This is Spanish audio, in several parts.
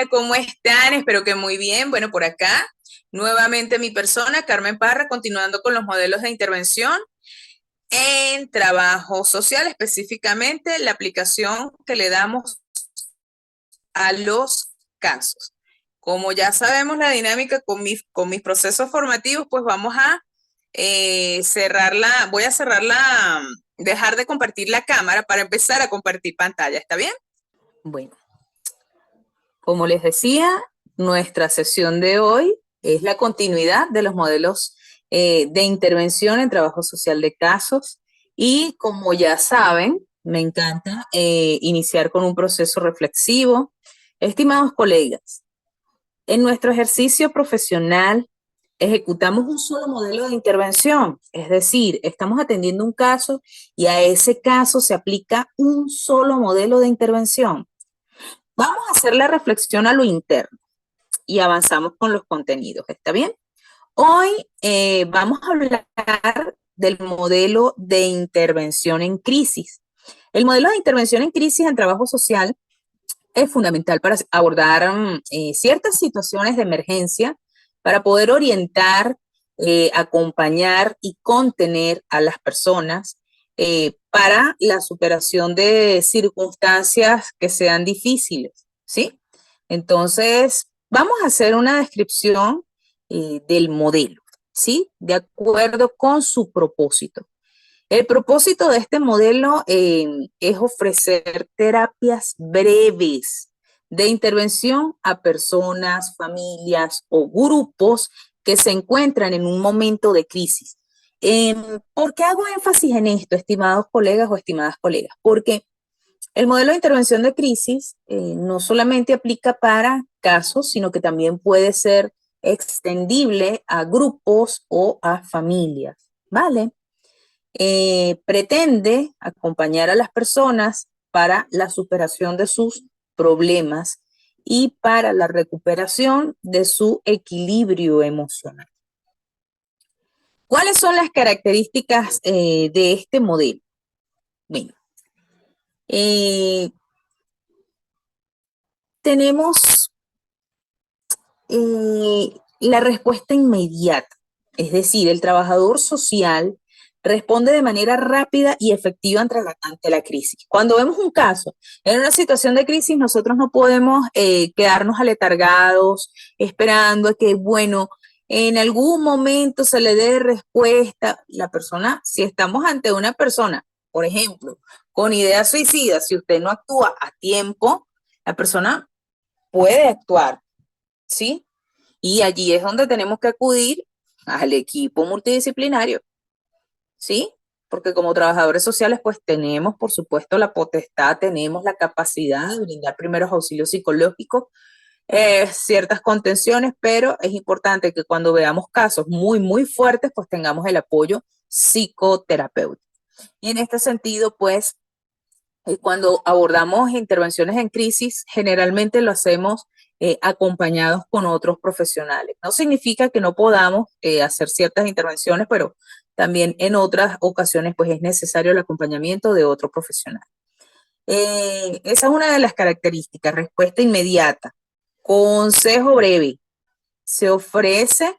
tal? ¿Cómo están? Espero que muy bien. Bueno, por acá, nuevamente mi persona, Carmen Parra, continuando con los modelos de intervención en trabajo social, específicamente la aplicación que le damos a los casos. Como ya sabemos la dinámica con mis procesos formativos, pues vamos a voy a cerrarla, dejar de compartir la cámara para empezar a compartir pantalla. ¿Está bien? Bueno, como les decía, nuestra sesión de hoy es la continuidad de los modelos de intervención en trabajo social de casos y como ya saben, me encanta iniciar con un proceso reflexivo. Estimados colegas, en nuestro ejercicio profesional ejecutamos un solo modelo de intervención, es decir, estamos atendiendo un caso y a ese caso se aplica un solo modelo de intervención. Vamos a hacer la reflexión a lo interno y avanzamos con los contenidos, ¿está bien? Hoy vamos a hablar del modelo de intervención en crisis. El modelo de intervención en crisis en trabajo social es fundamental para abordar ciertas situaciones de emergencia, para poder orientar, acompañar y contener a las personas para la superación de circunstancias que sean difíciles, ¿sí? Entonces, vamos a hacer una descripción del modelo, ¿sí? De acuerdo con su propósito. El propósito de este modelo es ofrecer terapias breves de intervención a personas, familias o grupos que se encuentran en un momento de crisis. ¿Por qué hago énfasis en esto, estimados colegas o estimadas colegas? Porque el modelo de intervención de crisis no solamente aplica para casos, sino que también puede ser extendible a grupos o a familias, ¿vale? Pretende acompañar a las personas para la superación de sus problemas y para la recuperación de su equilibrio emocional. ¿Cuáles son las características de este modelo? Bueno, tenemos la respuesta inmediata, es decir, el trabajador social responde de manera rápida y efectiva ante la crisis. Cuando vemos un caso, en una situación de crisis, nosotros no podemos quedarnos aletargados, esperando a que, bueno, en algún momento se le dé respuesta. La persona, si estamos ante una persona, por ejemplo, con ideas suicidas, si usted no actúa a tiempo, la persona puede actuar, ¿sí? Y allí es donde tenemos que acudir al equipo multidisciplinario, ¿sí? Porque como trabajadores sociales, pues tenemos, por supuesto, la potestad, tenemos la capacidad de brindar primeros auxilios psicológicos, ciertas contenciones, pero es importante que cuando veamos casos muy, muy fuertes, pues tengamos el apoyo psicoterapéutico. Y en este sentido, pues, cuando abordamos intervenciones en crisis, generalmente lo hacemos acompañados con otros profesionales. No significa que no podamos hacer ciertas intervenciones, pero también en otras ocasiones pues es necesario el acompañamiento de otro profesional. Esa es una de las características, respuesta inmediata, consejo breve. Se ofrece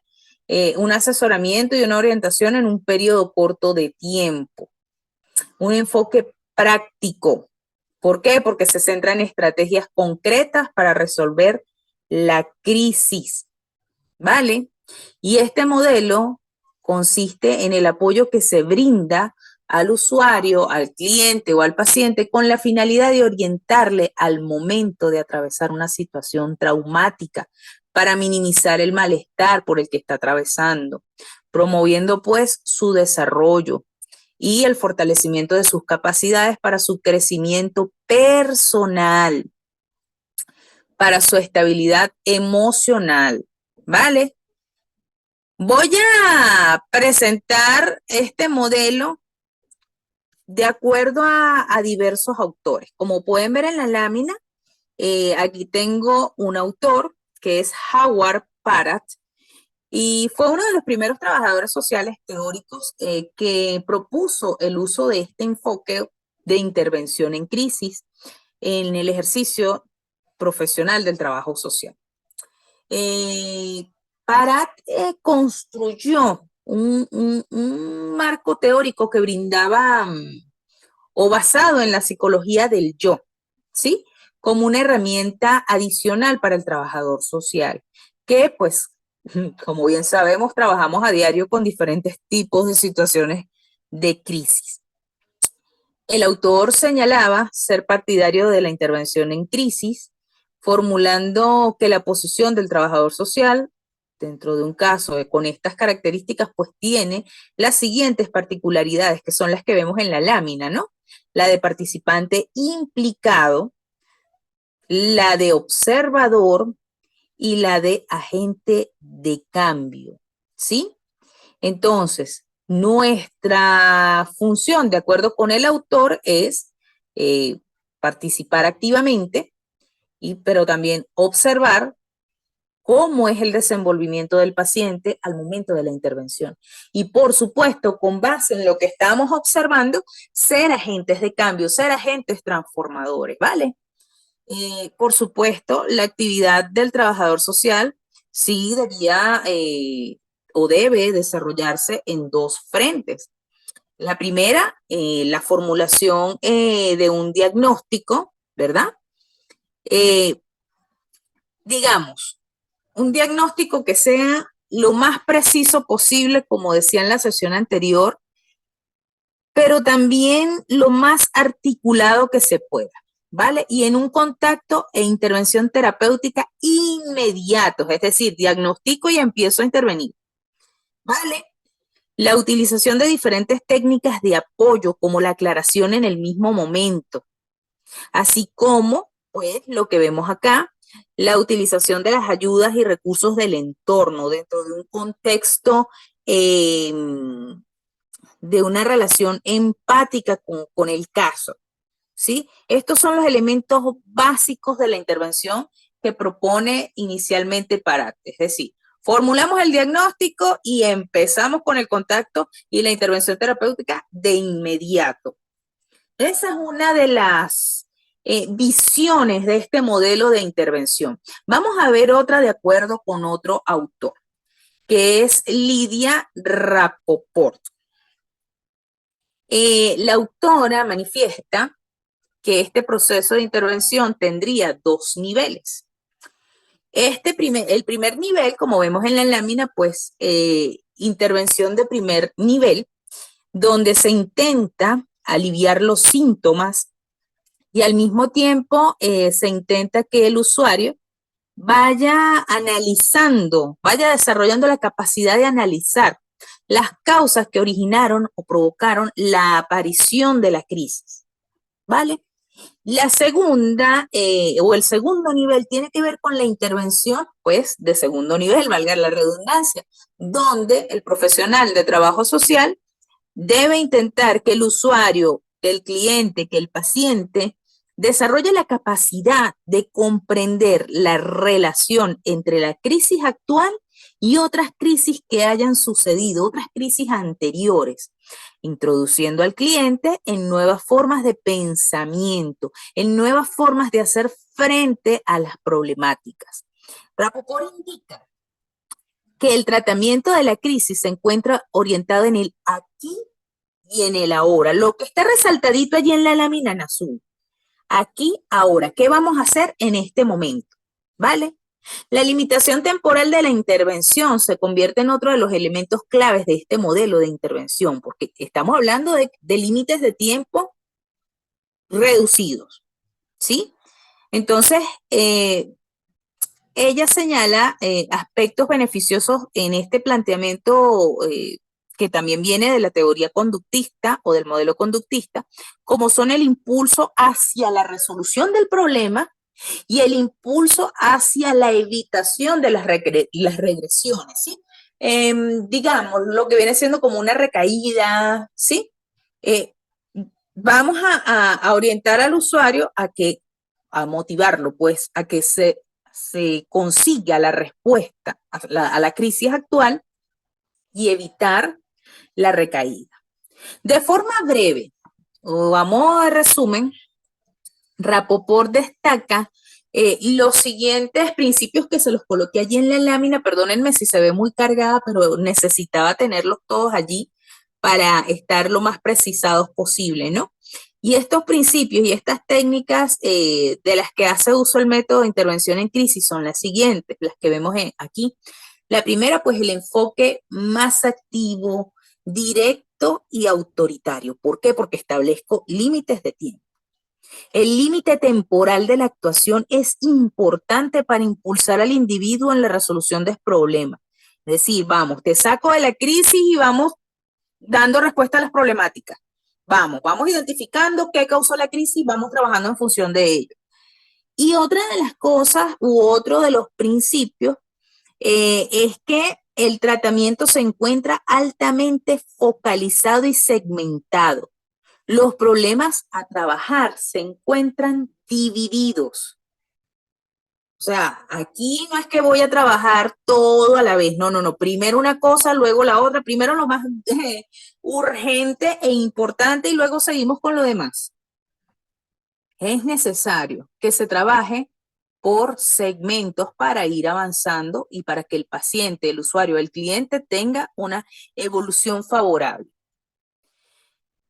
un asesoramiento y una orientación en un periodo corto de tiempo. Un enfoque práctico. ¿Por qué? Porque se centra en estrategias concretas para resolver la crisis, ¿vale? Y este modelo consiste en el apoyo que se brinda al usuario, al cliente o al paciente con la finalidad de orientarle al momento de atravesar una situación traumática para minimizar el malestar por el que está atravesando, promoviendo pues su desarrollo y el fortalecimiento de sus capacidades para su crecimiento personal, para su estabilidad emocional, ¿vale? Voy a presentar este modelo de acuerdo a diversos autores. Como pueden ver en la lámina, aquí tengo un autor que es Howard Parat, y fue uno de los primeros trabajadores sociales teóricos que propuso el uso de este enfoque de intervención en crisis en el ejercicio profesional del trabajo social. Parat construyó un marco teórico que brindaba o basado en la psicología del yo, ¿sí? Como una herramienta adicional para el trabajador social, que pues, como bien sabemos, trabajamos a diario con diferentes tipos de situaciones de crisis. El autor señalaba ser partidario de la intervención en crisis, formulando que la posición del trabajador social, dentro de un caso con estas características, pues tiene las siguientes particularidades, que son las que vemos en la lámina, ¿no? La de participante implicado, la de observador y la de agente de cambio, ¿sí? Entonces, nuestra función, de acuerdo con el autor, es participar activamente, pero también observar cómo es el desenvolvimiento del paciente al momento de la intervención. Y por supuesto, con base en lo que estamos observando, ser agentes de cambio, ser agentes transformadores, ¿vale? Por supuesto, la actividad del trabajador social sí debía o debe desarrollarse en dos frentes. La primera, la formulación de un diagnóstico, ¿verdad? Digamos, un diagnóstico que sea lo más preciso posible, como decía en la sesión anterior, pero también lo más articulado que se pueda, ¿vale? Y en un contacto e intervención terapéutica inmediatos, es decir, diagnostico y empiezo a intervenir, ¿vale? La utilización de diferentes técnicas de apoyo, como la aclaración en el mismo momento, así como, pues, lo que vemos acá, la utilización de las ayudas y recursos del entorno dentro de un contexto de una relación empática con el caso, ¿sí? Estos son los elementos básicos de la intervención que propone inicialmente Parat, es decir, formulamos el diagnóstico y empezamos con el contacto y la intervención terapéutica de inmediato. Esa es una de las visiones de este modelo de intervención. Vamos a ver otra de acuerdo con otro autor, que es Lidia Rapoport. La autora manifiesta que este proceso de intervención tendría dos niveles. El primer nivel, como vemos en la lámina, pues intervención de primer nivel, donde se intenta aliviar los síntomas y al mismo tiempo se intenta que el usuario vaya analizando, vaya desarrollando la capacidad de analizar las causas que originaron o provocaron la aparición de la crisis, ¿vale? La segunda o el segundo nivel tiene que ver con la intervención, pues, de segundo nivel, valga la redundancia, donde el profesional de trabajo social debe intentar que el usuario, que el cliente, que el paciente desarrolle la capacidad de comprender la relación entre la crisis actual y otras crisis que hayan sucedido, otras crisis anteriores, introduciendo al cliente en nuevas formas de pensamiento, en nuevas formas de hacer frente a las problemáticas. Rapoport indica que el tratamiento de la crisis se encuentra orientado en el aquí y en el ahora. Lo que está resaltadito allí en la lámina en azul. Aquí, ahora. ¿Qué vamos a hacer en este momento? ¿Vale? La limitación temporal de la intervención se convierte en otro de los elementos claves de este modelo de intervención, porque estamos hablando de límites de tiempo reducidos, ¿sí? Entonces, ella señala aspectos beneficiosos en este planteamiento que también viene de la teoría conductista o del modelo conductista, como son el impulso hacia la resolución del problema y el impulso hacia la evitación de las regresiones, ¿sí? Digamos, lo que viene siendo como una recaída, ¿sí? Eh, Vamos a orientar al usuario a motivarlo, pues, a que se consiga la respuesta a la crisis actual y evitar la recaída. De forma breve, o a modo de resumen, Rapoport destaca Los siguientes principios que se los coloqué allí en la lámina, perdónenme si se ve muy cargada, pero necesitaba tenerlos todos allí para estar lo más precisados posible, ¿no? Y estos principios y estas técnicas de las que hace uso el método de intervención en crisis son las siguientes, las que vemos aquí. La primera, pues el enfoque más activo, directo y autoritario. ¿Por qué? Porque establezco límites de tiempo. El límite temporal de la actuación es importante para impulsar al individuo en la resolución del problema. Es decir, vamos, te saco de la crisis y vamos dando respuesta a las problemáticas. Vamos identificando qué causó la crisis y vamos trabajando en función de ello. Y otra de las cosas u otro de los principios es que el tratamiento se encuentra altamente focalizado y segmentado. Los problemas a trabajar se encuentran divididos. O sea, aquí no es que voy a trabajar todo a la vez, no. Primero una cosa, luego la otra, primero lo más urgente e importante y luego seguimos con lo demás. Es necesario que se trabaje por segmentos para ir avanzando y para que el paciente, el usuario, el cliente tenga una evolución favorable.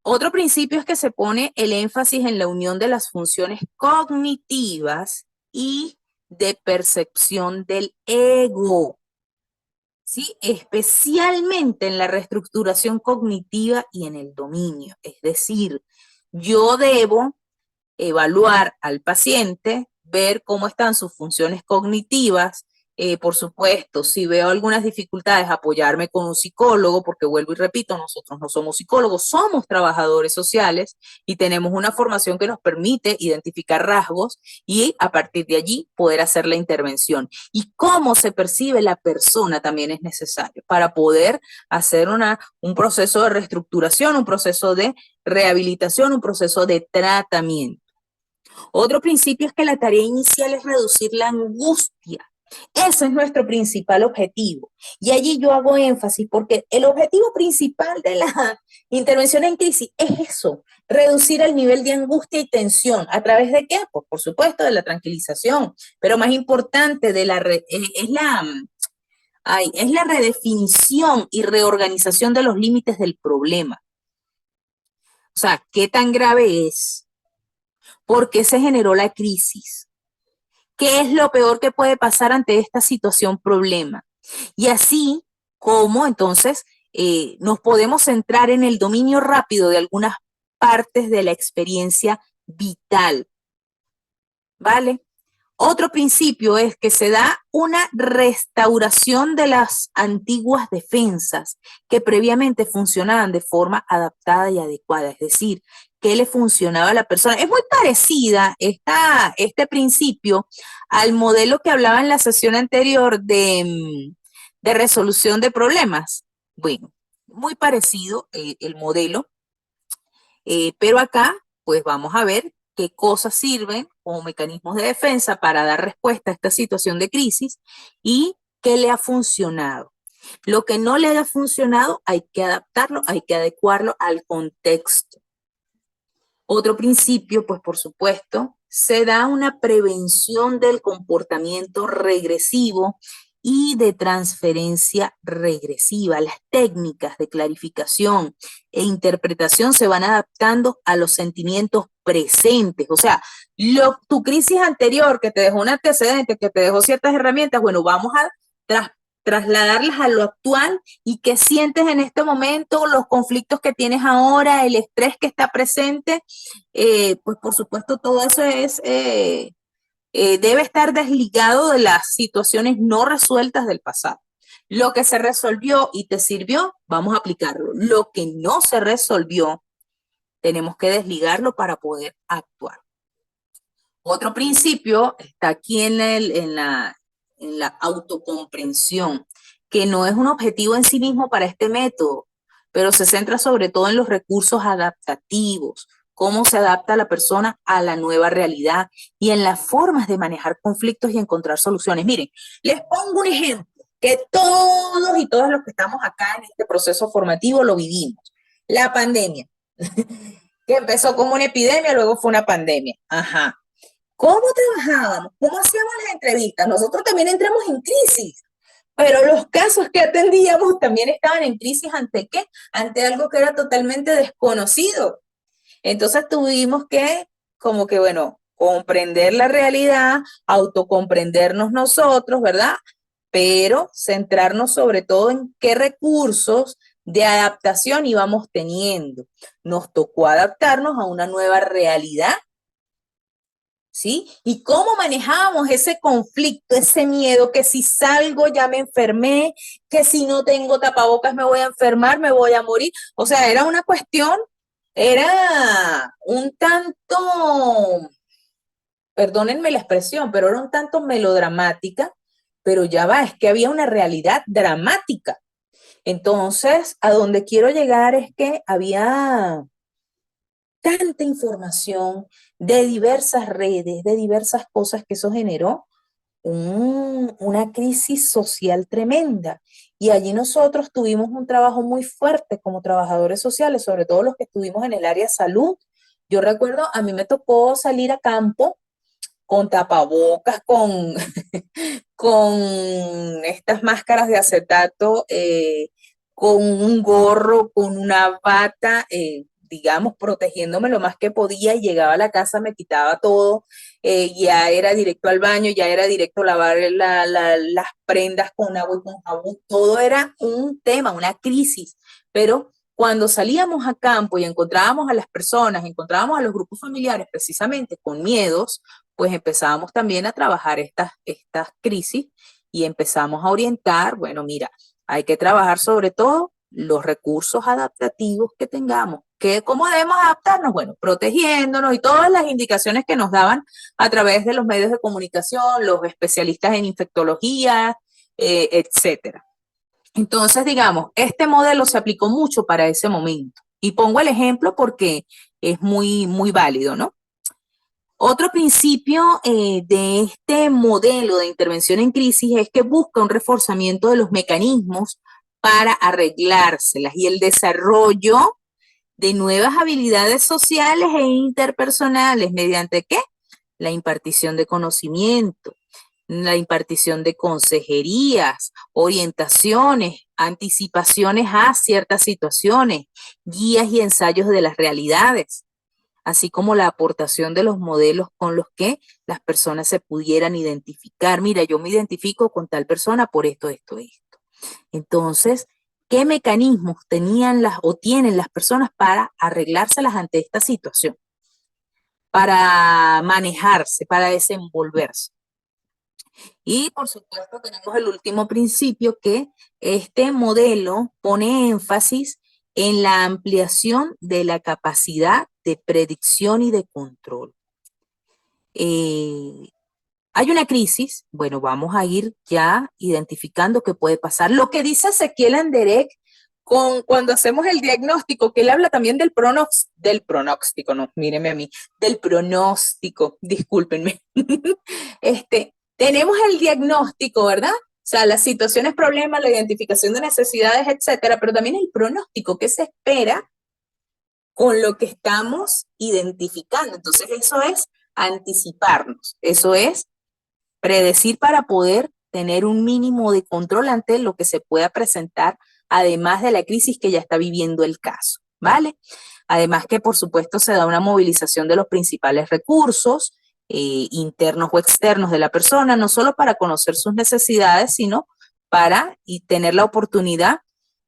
Otro principio es que se pone el énfasis en la unión de las funciones cognitivas y de percepción del ego, ¿sí? Especialmente en la reestructuración cognitiva y en el dominio. Es decir, yo debo evaluar al paciente, ver cómo están sus funciones cognitivas. Por supuesto, si veo algunas dificultades, apoyarme con un psicólogo, porque vuelvo y repito, nosotros no somos psicólogos, somos trabajadores sociales y tenemos una formación que nos permite identificar rasgos y a partir de allí poder hacer la intervención. Y cómo se percibe la persona también es necesario para poder hacer un proceso de reestructuración, un proceso de rehabilitación, un proceso de tratamiento. Otro principio es que la tarea inicial es reducir la angustia. Ese es nuestro principal objetivo. Y allí yo hago énfasis porque el objetivo principal de la intervención en crisis es eso, reducir el nivel de angustia y tensión. ¿A través de qué? Pues por supuesto de la tranquilización, pero más importante es la redefinición y reorganización de los límites del problema. O sea, ¿qué tan grave es? ¿Por qué se generó la crisis? ¿Qué es lo peor que puede pasar ante esta situación problema? Y así como entonces nos podemos centrar en el dominio rápido de algunas partes de la experiencia vital, ¿vale? Otro principio es que se da una restauración de las antiguas defensas que previamente funcionaban de forma adaptada y adecuada, es decir, que le funcionaba a la persona. Es muy parecida este principio al modelo que hablaba en la sesión anterior de resolución de problemas. Bueno, muy parecido el modelo, pero acá pues vamos a ver qué cosas sirven como mecanismos de defensa para dar respuesta a esta situación de crisis y qué le ha funcionado. Lo que no le haya funcionado hay que adaptarlo, hay que adecuarlo al contexto. Otro principio, pues por supuesto, se da una prevención del comportamiento regresivo y de transferencia regresiva. Las técnicas de clarificación e interpretación se van adaptando a los sentimientos presentes. O sea, tu crisis anterior que te dejó un antecedente, que te dejó ciertas herramientas, bueno, vamos a trasladarlas a lo actual y qué sientes en este momento, los conflictos que tienes ahora, el estrés que está presente, pues por supuesto todo eso debe estar desligado de las situaciones no resueltas del pasado. Lo que se resolvió y te sirvió, vamos a aplicarlo. Lo que no se resolvió, tenemos que desligarlo para poder actuar. Otro principio está aquí en la autocomprensión, que no es un objetivo en sí mismo para este método, pero se centra sobre todo en los recursos adaptativos, cómo se adapta la persona a la nueva realidad y en las formas de manejar conflictos y encontrar soluciones. Miren, les pongo un ejemplo que todos y todas los que estamos acá en este proceso formativo lo vivimos. La pandemia, que empezó como una epidemia, luego fue una pandemia. Ajá. ¿Cómo trabajábamos? ¿Cómo hacíamos las entrevistas? Nosotros también entramos en crisis, pero los casos que atendíamos también estaban en crisis ante qué? Ante algo que era totalmente desconocido. Entonces tuvimos que, como que, bueno, comprender la realidad, autocomprendernos nosotros, ¿verdad? Pero centrarnos sobre todo en qué recursos de adaptación íbamos teniendo. Nos tocó adaptarnos a una nueva realidad, ¿sí? Y cómo manejábamos ese conflicto, ese miedo, que si salgo ya me enfermé, que si no tengo tapabocas me voy a enfermar, me voy a morir. O sea, era una cuestión, era un tanto, perdónenme la expresión, pero era un tanto melodramática, pero ya va, es que había una realidad dramática. Entonces, a donde quiero llegar es que había tanta información de diversas redes, de diversas cosas, que eso generó una crisis social tremenda. Y allí nosotros tuvimos un trabajo muy fuerte como trabajadores sociales, sobre todo los que estuvimos en el área salud. Yo recuerdo, a mí me tocó salir a campo con tapabocas, con estas máscaras de acetato, con un gorro, con una bata, digamos, protegiéndome lo más que podía, y llegaba a la casa, me quitaba todo, ya era directo al baño, ya era directo a lavar las prendas con agua y con jabón, todo era un tema, una crisis, pero cuando salíamos a campo y encontrábamos a las personas, encontrábamos a los grupos familiares precisamente con miedos, pues empezábamos también a trabajar estas crisis y empezamos a orientar, bueno, mira, hay que trabajar sobre todo los recursos adaptativos que tengamos. ¿Cómo debemos adaptarnos? Bueno, protegiéndonos y todas las indicaciones que nos daban a través de los medios de comunicación, los especialistas en infectología, etcétera. Entonces, digamos, este modelo se aplicó mucho para ese momento. Y pongo el ejemplo porque es muy, muy válido, ¿no? Otro principio de este modelo de intervención en crisis es que busca un reforzamiento de los mecanismos para arreglárselas y el desarrollo de nuevas habilidades sociales e interpersonales. ¿Mediante qué? La impartición de conocimiento, la impartición de consejerías, orientaciones, anticipaciones a ciertas situaciones, guías y ensayos de las realidades, así como la aportación de los modelos con los que las personas se pudieran identificar. Mira, yo me identifico con tal persona por esto, esto, esto. Entonces, ¿qué mecanismos tenían las o tienen las personas para arreglárselas ante esta situación? Para manejarse, para desenvolverse. Y por supuesto tenemos el último principio, que este modelo pone énfasis en la ampliación de la capacidad de predicción y de control. Hay una crisis, bueno, vamos a ir ya identificando qué puede pasar. Lo que dice Ezequiel Anderek cuando hacemos el diagnóstico, que él habla también del pronóstico, no, míreme a mí, del pronóstico, discúlpenme. Tenemos el diagnóstico, ¿verdad? O sea, las situaciones, problemas, la identificación de necesidades, etcétera, pero también el pronóstico, que se espera con lo que estamos identificando. Entonces, eso es anticiparnos, eso es predecir para poder tener un mínimo de control ante lo que se pueda presentar, además de la crisis que ya está viviendo el caso, ¿vale? Además que, por supuesto, se da una movilización de los principales recursos internos o externos de la persona, no solo para conocer sus necesidades, sino para tener la oportunidad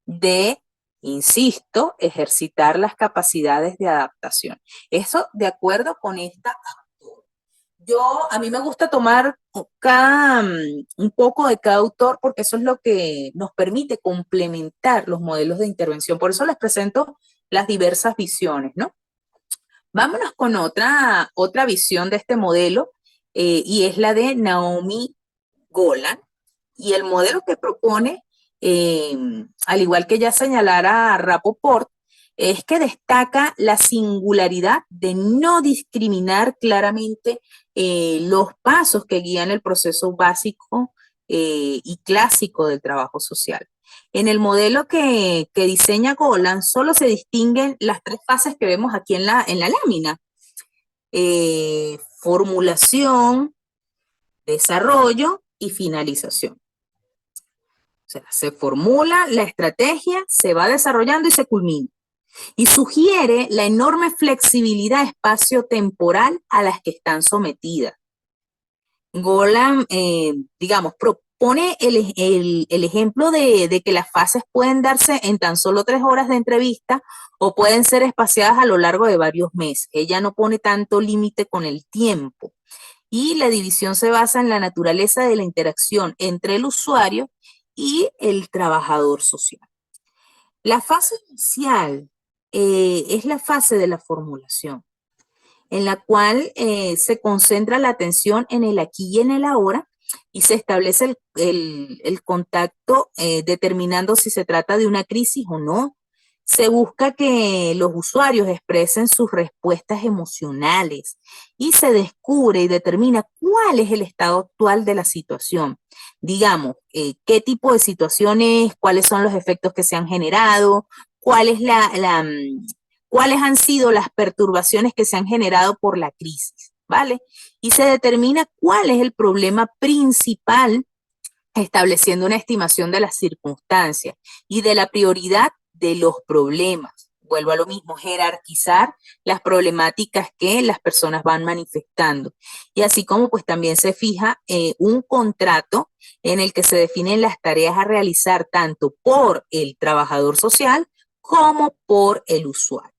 de, insisto, ejercitar las capacidades de adaptación. Eso de acuerdo con esta. A mí me gusta tomar un poco de cada autor, porque eso es lo que nos permite complementar los modelos de intervención. Por eso les presento las diversas visiones, ¿no? Vámonos con otra visión de este modelo, y es la de Naomi Golan. Y el modelo que propone, al igual que ya señalara Rapoport, es que destaca la singularidad de no discriminar claramente los pasos que guían el proceso básico y clásico del trabajo social. En el modelo que diseña Golan, solo se distinguen las tres fases que vemos aquí en la lámina. formulación, desarrollo y finalización. O sea, se formula la estrategia, se va desarrollando y se culmina. Y sugiere la enorme flexibilidad espacio-temporal a las que están sometidas. Golan, digamos, propone el ejemplo de que las fases pueden darse en tan solo 3 horas de entrevista o pueden ser espaciadas a lo largo de varios meses. Ella no pone tanto límite con el tiempo. Y la división se basa en la naturaleza de la interacción entre el usuario y el trabajador social. La fase inicial es la fase de la formulación, en la cual se concentra la atención en el aquí y en el ahora y se establece el contacto determinando si se trata de una crisis o no. Se busca que los usuarios expresen sus respuestas emocionales y se descubre y determina cuál es el estado actual de la situación. Digamos, qué tipo de situaciones, cuáles son los efectos que se han generado, cuál es cuáles han sido las perturbaciones que se han generado por la crisis, ¿vale? Y se determina cuál es el problema principal, estableciendo una estimación de las circunstancias y de la prioridad de los problemas. Vuelvo a lo mismo, jerarquizar las problemáticas que las personas van manifestando. Y así como pues también se fija un contrato en el que se definen las tareas a realizar tanto por el trabajador social como por el usuario.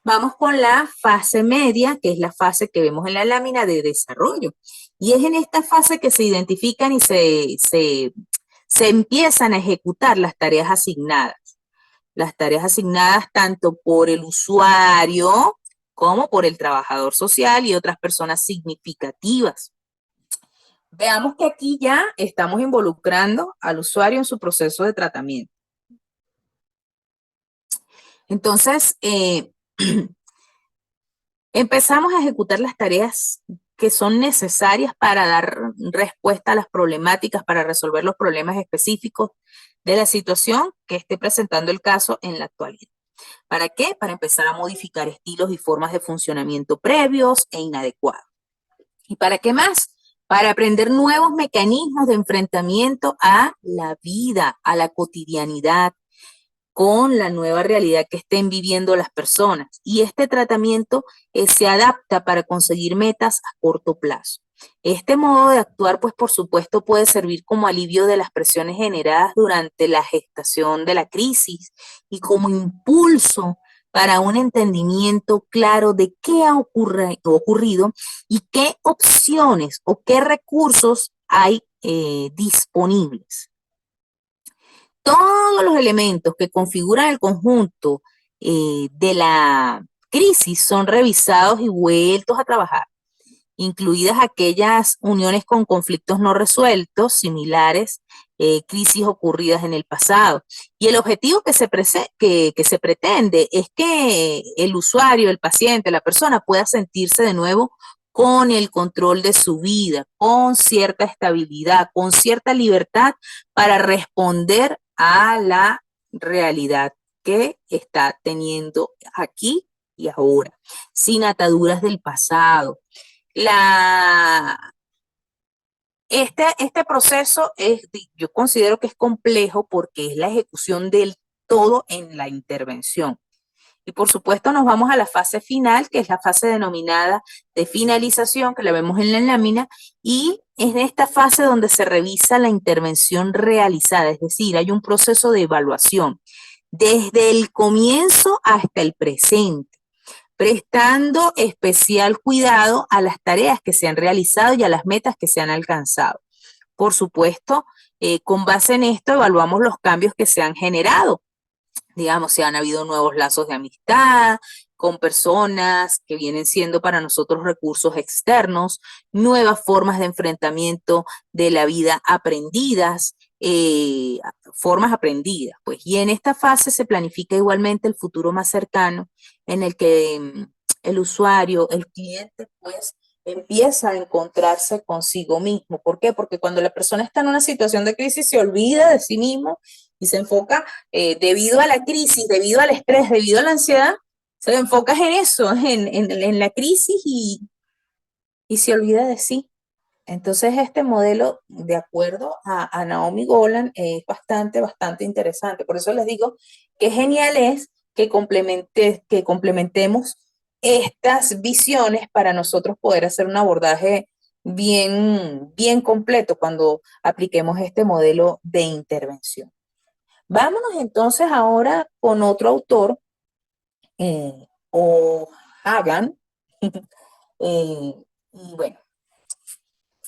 Vamos con la fase media, que es la fase que vemos en la lámina de desarrollo. Y es en esta fase que se identifican y se empiezan a ejecutar las tareas asignadas. Las tareas asignadas tanto por el usuario como por el trabajador social y otras personas significativas. Veamos que aquí ya estamos involucrando al usuario en su proceso de tratamiento. Entonces, empezamos a ejecutar las tareas que son necesarias para dar respuesta a las problemáticas, para resolver los problemas específicos de la situación que esté presentando el caso en la actualidad. ¿Para qué? Para empezar a modificar estilos y formas de funcionamiento previos e inadecuados. ¿Y para qué más? Para aprender nuevos mecanismos de enfrentamiento a la vida, a la cotidianidad, con la nueva realidad que estén viviendo las personas. Y este tratamiento se adapta para conseguir metas a corto plazo. Este modo de actuar, pues por supuesto, puede servir como alivio de las presiones generadas durante la gestación de la crisis y como impulso para un entendimiento claro de qué ha ocurrido y qué opciones o qué recursos hay disponibles. Todos los elementos que configuran el conjunto de la crisis son revisados y vueltos a trabajar, incluidas aquellas uniones con conflictos no resueltos, similares, crisis ocurridas en el pasado. Y el objetivo que se pretende es que el usuario, el paciente, la persona pueda sentirse de nuevo con el control de su vida, con cierta estabilidad, con cierta libertad para responder a la realidad que está teniendo aquí y ahora, sin ataduras del pasado. Este proceso yo considero que es complejo porque es la ejecución del todo en la intervención. Y por supuesto nos vamos a la fase final, que es la fase denominada de finalización, que la vemos en la lámina, y es en esta fase donde se revisa la intervención realizada, es decir, hay un proceso de evaluación desde el comienzo hasta el presente, prestando especial cuidado a las tareas que se han realizado y a las metas que se han alcanzado. Por supuesto, con base en esto evaluamos los cambios que se han generado. Digamos, si han habido nuevos lazos de amistad con personas que vienen siendo para nosotros recursos externos, nuevas formas de enfrentamiento de la vida aprendidas, formas aprendidas, pues. Y en esta fase se planifica igualmente el futuro más cercano en el que el usuario, el cliente, pues, empieza a encontrarse consigo mismo. ¿Por qué? Porque cuando la persona está en una situación de crisis se olvida de sí mismo y se enfoca, debido a la crisis, debido al estrés, debido a la ansiedad, se enfoca en eso, en la crisis y se olvida de sí. Entonces, este modelo, de acuerdo a Naomi Golan, es bastante interesante. Por eso les digo que genial es que complementemos estas visiones para nosotros poder hacer un abordaje bien completo cuando apliquemos este modelo de intervención. Vámonos entonces ahora con otro autor, o Hagan. Y bueno,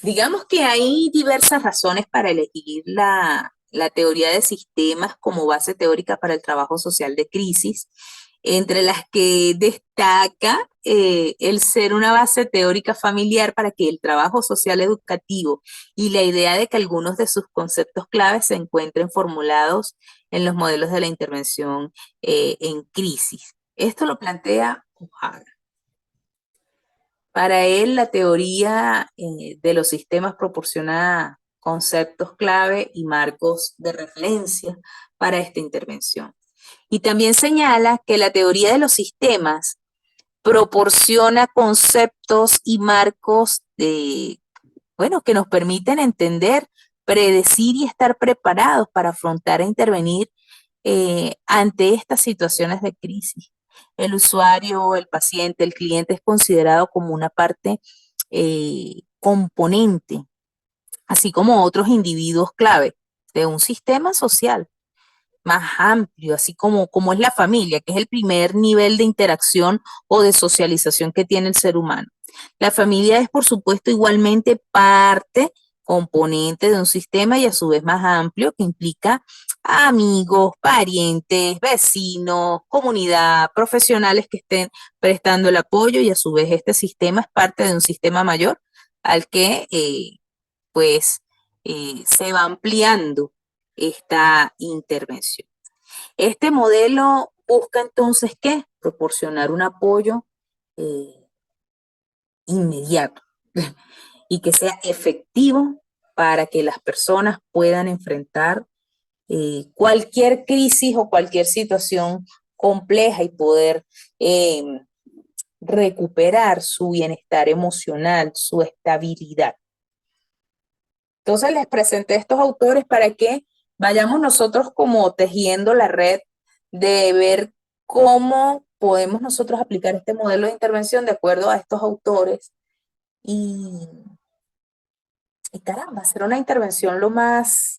digamos que hay diversas razones para elegir la teoría de sistemas como base teórica para el trabajo social de crisis, entre las que destaca el ser una base teórica familiar para que el trabajo social educativo y la idea de que algunos de sus conceptos claves se encuentren formulados en los modelos de la intervención en crisis. Esto lo plantea O'Hara. Para él, la teoría de los sistemas proporciona conceptos clave y marcos de referencia para esta intervención. Y también señala que la teoría de los sistemas proporciona conceptos y marcos que nos permiten entender, predecir y estar preparados para afrontar e intervenir ante estas situaciones de crisis. El usuario, el paciente, el cliente es considerado como una parte componente, así como otros individuos clave de un sistema social más amplio, así como es la familia, que es el primer nivel de interacción o de socialización que tiene el ser humano. La familia es, por supuesto, igualmente parte, componente de un sistema y a su vez más amplio que implica a amigos, parientes, vecinos, comunidad, profesionales que estén prestando el apoyo y a su vez este sistema es parte de un sistema mayor al que pues se va ampliando esta intervención. Este modelo busca entonces, ¿qué? Proporcionar un apoyo eh, inmediato y que sea efectivo para que las personas puedan enfrentar cualquier crisis o cualquier situación compleja y poder eh, recuperar su bienestar emocional, su estabilidad. Entonces les presenté estos autores para que vayamos nosotros como tejiendo la red de ver cómo podemos nosotros aplicar este modelo de intervención de acuerdo a estos autores y, y caramba, hacer una intervención lo más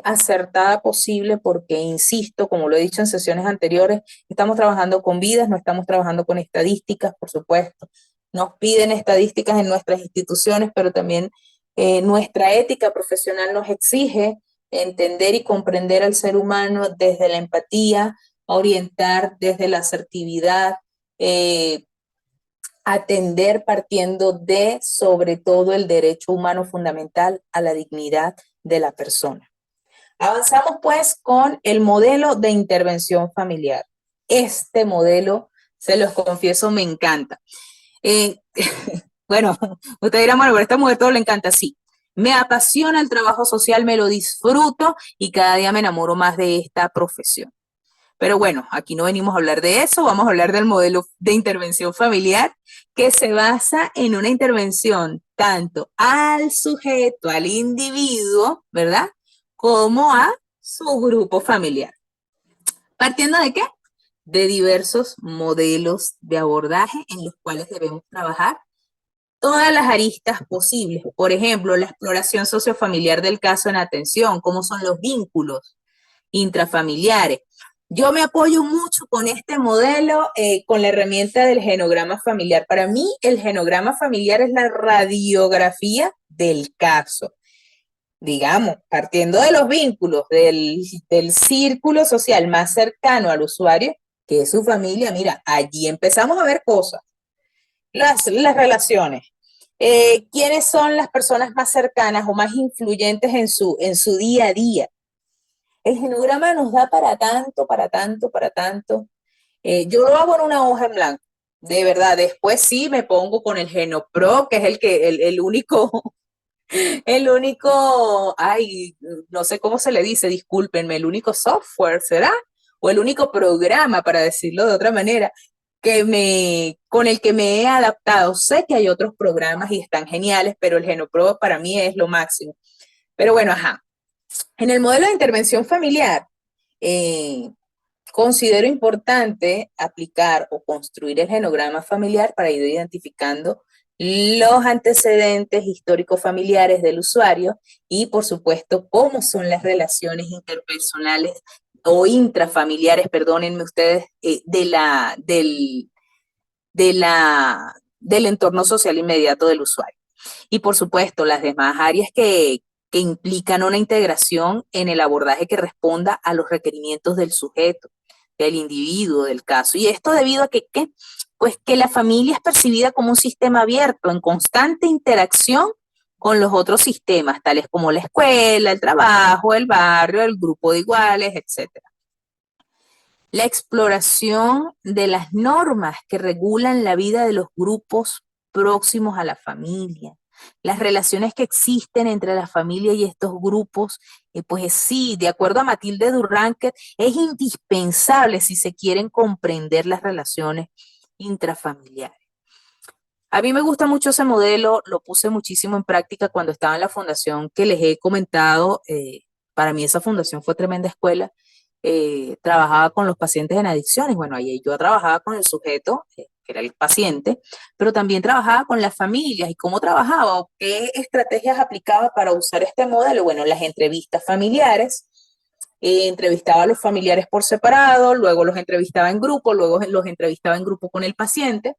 acertada posible porque, insisto, como lo he dicho en sesiones anteriores, estamos trabajando con vidas, no estamos trabajando con estadísticas, por supuesto. Nos piden estadísticas en nuestras instituciones, pero también nuestra ética profesional nos exige entender y comprender al ser humano desde la empatía, orientar desde la asertividad, eh, atender partiendo de, sobre todo, el derecho humano fundamental a la dignidad de la persona. Avanzamos pues con el modelo de intervención familiar. Este modelo, se los confieso, me encanta. Eh, bueno, usted dirá, bueno, pero a esta mujer todo le encanta, sí. Me apasiona el trabajo social, me lo disfruto y cada día me enamoro más de esta profesión. Pero bueno, aquí no venimos a hablar de eso, vamos a hablar del modelo de intervención familiar que se basa en una intervención tanto al sujeto, al individuo, ¿verdad? Como a su grupo familiar. ¿Partiendo de qué? De diversos modelos de abordaje en los cuales debemos trabajar todas las aristas posibles. Por ejemplo, la exploración sociofamiliar del caso en atención, cómo son los vínculos intrafamiliares. Yo me apoyo mucho con este modelo, con la herramienta del genograma familiar. Para mí, el genograma familiar es la radiografía del caso. Digamos, partiendo de los vínculos del círculo social más cercano al usuario, que es su familia, mira, allí empezamos a ver cosas. Las relaciones. ¿Quiénes son las personas más cercanas o más influyentes en su día a día? El genograma nos da para tanto, para tanto, para tanto. Yo lo hago en una hoja en blanco, de verdad. Después sí me pongo con el Genopro, que es el único, el único, ay, no sé cómo se le dice, discúlpenme, el único software, ¿será? O el único programa, para decirlo de otra manera, con el que me he adaptado. Sé que hay otros programas y están geniales, pero el Genopro para mí es lo máximo. Pero bueno, ajá. En el modelo de intervención familiar, eh, considero importante aplicar o construir el genograma familiar para ir identificando los antecedentes históricos familiares del usuario y, por supuesto, cómo son las relaciones interpersonales o intrafamiliares, perdónenme ustedes, del entorno social inmediato del usuario. Y, por supuesto, las demás áreas que implican una integración en el abordaje que responda a los requerimientos del sujeto, del individuo, del caso. Y esto debido a pues que la familia es percibida como un sistema abierto, en constante interacción con los otros sistemas, tales como la escuela, el trabajo, el barrio, el grupo de iguales, etcétera. La exploración de las normas que regulan la vida de los grupos próximos a la familia, las relaciones que existen entre la familia y estos grupos, pues sí, de acuerdo a Matilde Durranque, es indispensable si se quieren comprender las relaciones intrafamiliares. A mí me gusta mucho ese modelo, lo puse muchísimo en práctica cuando estaba en la fundación que les he comentado. Para mí esa fundación fue tremenda escuela. Trabajaba con los pacientes en adicciones. Bueno, ahí yo trabajaba con el sujeto, que era el paciente, pero también trabajaba con las familias. ¿Y cómo trabajaba? ¿O qué estrategias aplicaba para usar este modelo? Bueno, las entrevistas familiares. Entrevistaba a los familiares por separado, luego los entrevistaba en grupo, luego los entrevistaba en grupo con el paciente.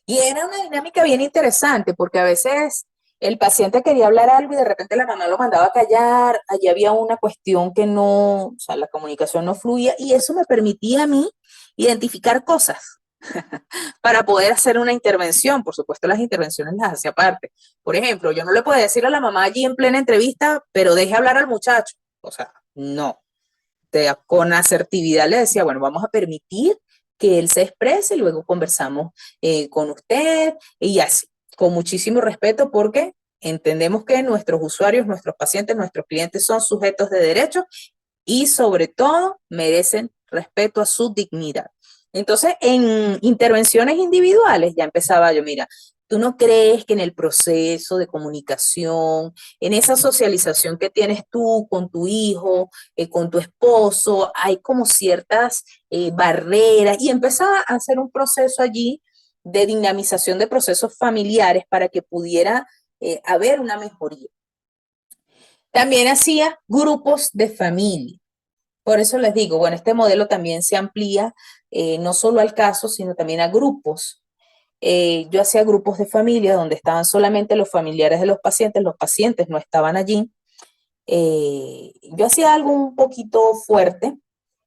Y era una dinámica bien interesante porque a veces el paciente quería hablar algo y de repente la mamá lo mandaba a callar, allí había una cuestión que no, o sea, la comunicación no fluía y eso me permitía a mí identificar cosas para poder hacer una intervención. Por supuesto, las intervenciones las hacía aparte. Por ejemplo, yo no le podía decir a la mamá allí en plena entrevista, pero deje hablar al muchacho. O sea, no. Con asertividad le decía, bueno, vamos a permitir que él se exprese y luego conversamos con usted y así, con muchísimo respeto porque entendemos que nuestros usuarios, nuestros pacientes, nuestros clientes son sujetos de derechos y sobre todo merecen respeto a su dignidad. Entonces, en intervenciones individuales ya empezaba yo, mira, ¿tú no crees que en el proceso de comunicación, en esa socialización que tienes tú con tu hijo, con tu esposo, hay como ciertas barreras? Y empezaba a hacer un proceso allí de dinamización de procesos familiares para que pudiera haber una mejoría. También hacía grupos de familia. Por eso les digo, bueno, este modelo también se amplía no solo al caso, sino también a grupos. Yo hacía grupos de familia donde estaban solamente los familiares de los pacientes no estaban allí. Yo hacía algo un poquito fuerte,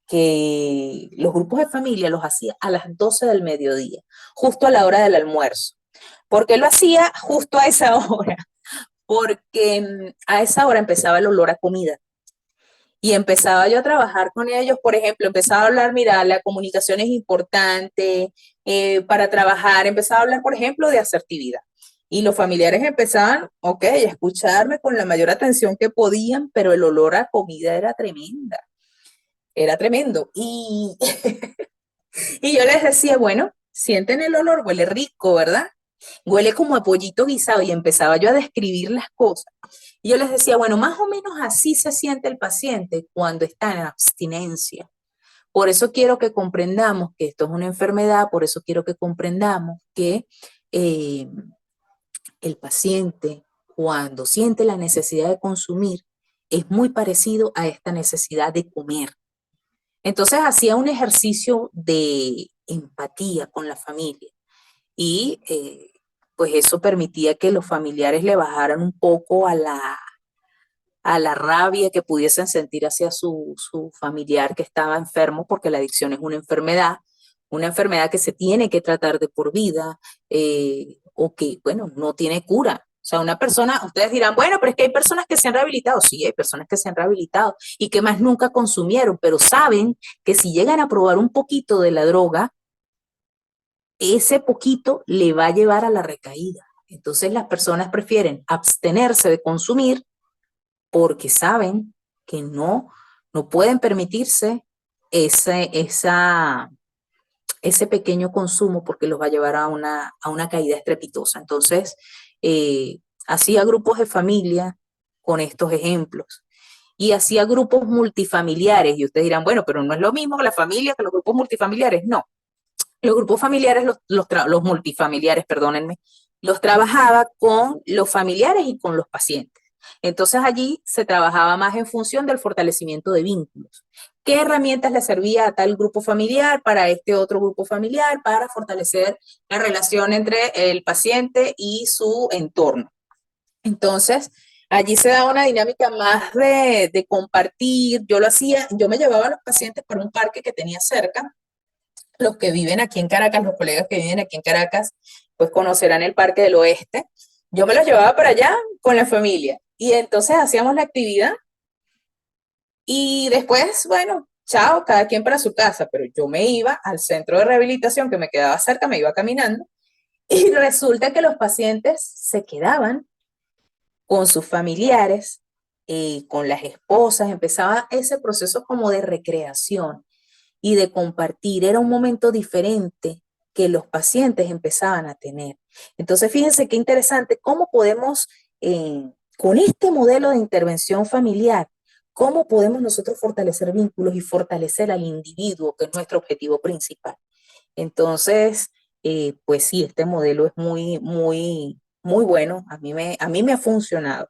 que los grupos de familia los hacía a las 12 del mediodía, justo a la hora del almuerzo. ¿Por qué lo hacía justo a esa hora? Porque a esa hora empezaba el olor a comida. Y empezaba yo a trabajar con ellos, por ejemplo, empezaba a hablar, mira, la comunicación es importante para trabajar, empezaba a hablar, por ejemplo, de asertividad. Y los familiares empezaban, ok, a escucharme con la mayor atención que podían, pero el olor a comida era tremenda, era tremendo. Y yo les decía, bueno, sienten el olor, huele rico, ¿verdad? Huele como a pollito guisado y empezaba yo a describir las cosas. Y yo les decía, bueno, más o menos así se siente el paciente cuando está en abstinencia. Por eso quiero que comprendamos que esto es una enfermedad, por eso quiero que comprendamos que eh, el paciente cuando siente la necesidad de consumir es muy parecido a esta necesidad de comer. Entonces hacía un ejercicio de empatía con la familia y pues eso permitía que los familiares le bajaran un poco a la rabia que pudiesen sentir hacia su familiar que estaba enfermo, porque la adicción es una enfermedad que se tiene que tratar de por vida o que, bueno, no tiene cura. O sea, una persona, ustedes dirán, bueno, pero es que hay personas que se han rehabilitado. Sí, hay personas que se han rehabilitado y que más nunca consumieron, pero saben que si llegan a probar un poquito de la droga, ese poquito le va a llevar a la recaída. Entonces las personas prefieren abstenerse de consumir porque saben que no pueden permitirse esa ese pequeño consumo porque los va a llevar a una caída estrepitosa. Entonces, hacía grupos de familia con estos ejemplos y hacía grupos multifamiliares. Y ustedes dirán, bueno, pero no es lo mismo que la familia que los grupos multifamiliares. No, los grupos familiares, los multifamiliares, perdónenme, los trabajaba con los familiares y con los pacientes. Entonces allí se trabajaba más en función del fortalecimiento de vínculos. ¿Qué herramientas le servía a tal grupo familiar para este otro grupo familiar para fortalecer la relación entre el paciente y su entorno? Entonces, allí se da una dinámica más de compartir. Yo lo hacía, yo me llevaba a los pacientes para un parque que tenía cerca. Los que viven aquí en Caracas, los colegas que viven aquí en Caracas, pues conocerán el Parque del Oeste. Yo me los llevaba para allá con la familia y entonces hacíamos la actividad y después, bueno, chao, cada quien para su casa, pero yo me iba al centro de rehabilitación que me quedaba cerca, me iba caminando y resulta que los pacientes se quedaban con sus familiares, con las esposas, empezaba ese proceso como de recreación y de compartir. Era un momento diferente que los pacientes empezaban a tener. Entonces, fíjense qué interesante cómo podemos, con este modelo de intervención familiar, cómo podemos nosotros fortalecer vínculos y fortalecer al individuo, que es nuestro objetivo principal. Entonces, pues sí, este modelo es muy bueno. A mí me ha funcionado.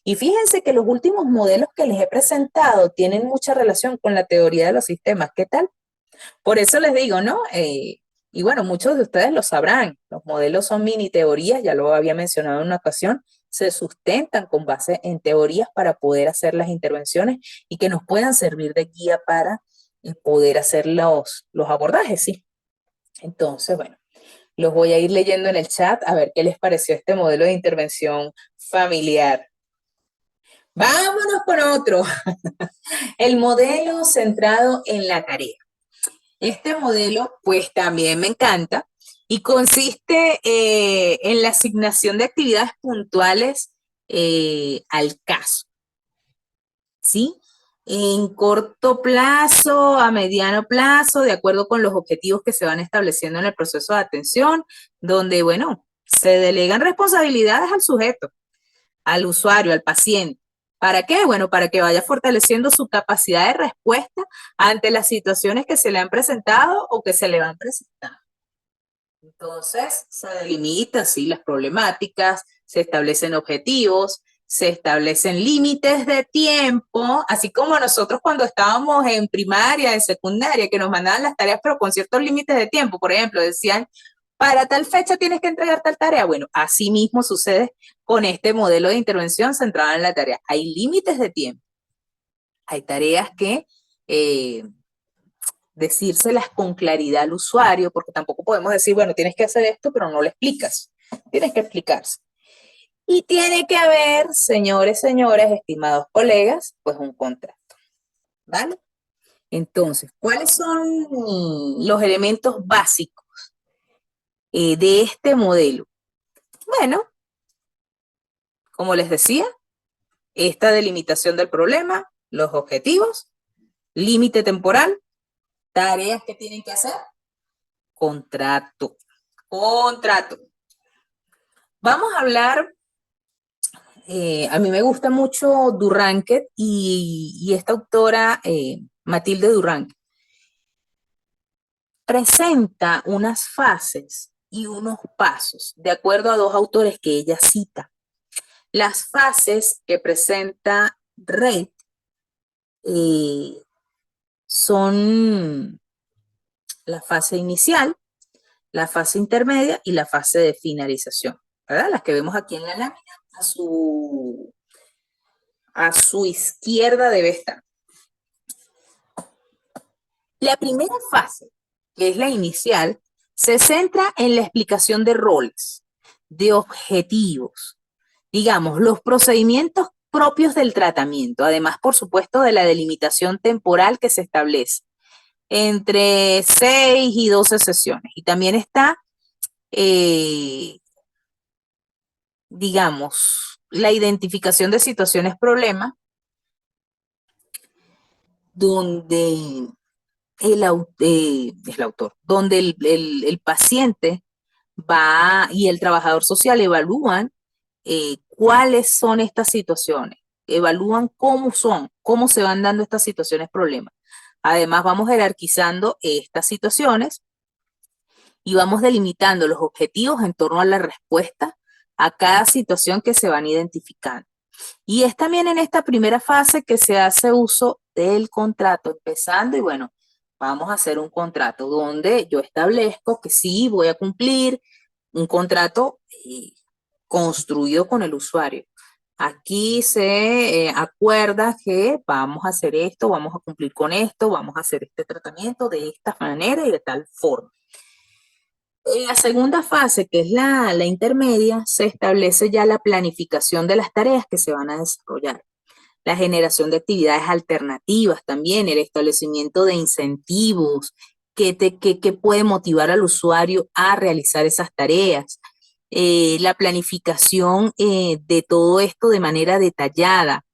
Y fíjense que los últimos modelos que les he presentado tienen mucha relación con la teoría de los sistemas. ¿Qué tal? Por eso les digo, ¿no? Y bueno, muchos de ustedes lo sabrán, los modelos son mini teorías, ya lo había mencionado en una ocasión, se sustentan con base en teorías para poder hacer las intervenciones y que nos puedan servir de guía para poder hacer los abordajes, ¿sí? Entonces, bueno, los voy a ir leyendo en el chat a ver qué les pareció este modelo de intervención familiar. Vámonos con otro, el modelo centrado en la tarea. Este modelo, pues también me encanta y consiste en la asignación de actividades puntuales al caso, ¿sí? En corto plazo, a mediano plazo, de acuerdo con los objetivos que se van estableciendo en el proceso de atención, donde, bueno, se delegan responsabilidades al sujeto, al usuario, al paciente. ¿Para qué? Bueno, para que vaya fortaleciendo su capacidad de respuesta ante las situaciones que se le han presentado o que se le van presentando. Entonces, se delimitan, sí, las problemáticas, se establecen objetivos, se establecen límites de tiempo, así como nosotros cuando estábamos en primaria, en secundaria, que nos mandaban las tareas, pero con ciertos límites de tiempo. Por ejemplo, decían, para tal fecha tienes que entregar tal tarea. Bueno, así mismo sucede con este modelo de intervención centrado en la tarea. Hay límites de tiempo. Hay tareas que decírselas con claridad al usuario, porque tampoco podemos decir, bueno, tienes que hacer esto, pero no lo explicas. Tienes que explicarse. Y tiene que haber, señores, señores, estimados colegas, pues un contrato. ¿Vale? Entonces, ¿cuáles son los elementos básicos de este modelo? Bueno, como les decía, esta delimitación del problema, los objetivos, límite temporal, tareas que tienen que hacer, contrato. Contrato. Vamos a hablar, a mí me gusta mucho Durranket y esta autora, Matilde Durranket, presenta unas fases y unos pasos, de acuerdo a dos autores que ella cita. Las fases que presenta Reid son la fase inicial, la fase intermedia y la fase de finalización, ¿verdad? Las que vemos aquí en la lámina, a su izquierda debe estar. La primera fase, que es la inicial, se centra en la explicación de roles, de objetivos, digamos, los procedimientos propios del tratamiento, además, por supuesto, de la delimitación temporal que se establece entre 6 y 12 sesiones. Y también está, digamos, la identificación de situaciones problemas, donde el autor, donde el paciente va y el trabajador social evalúan cuáles son estas situaciones, evalúan cómo son, cómo se van dando estas situaciones problemas. Además, vamos jerarquizando estas situaciones y vamos delimitando los objetivos en torno a la respuesta a cada situación que se van identificando. Y es también en esta primera fase que se hace uso del contrato, empezando y bueno, vamos a hacer un contrato donde yo establezco que sí voy a cumplir un contrato construido con el usuario. Aquí se acuerda que vamos a hacer esto, vamos a cumplir con esto, vamos a hacer este tratamiento de esta manera y de tal forma. En la segunda fase, que es la intermedia, se establece ya la planificación de las tareas que se van a desarrollar, la generación de actividades alternativas también, el establecimiento de incentivos que puede motivar al usuario a realizar esas tareas, la planificación de todo esto de manera detallada,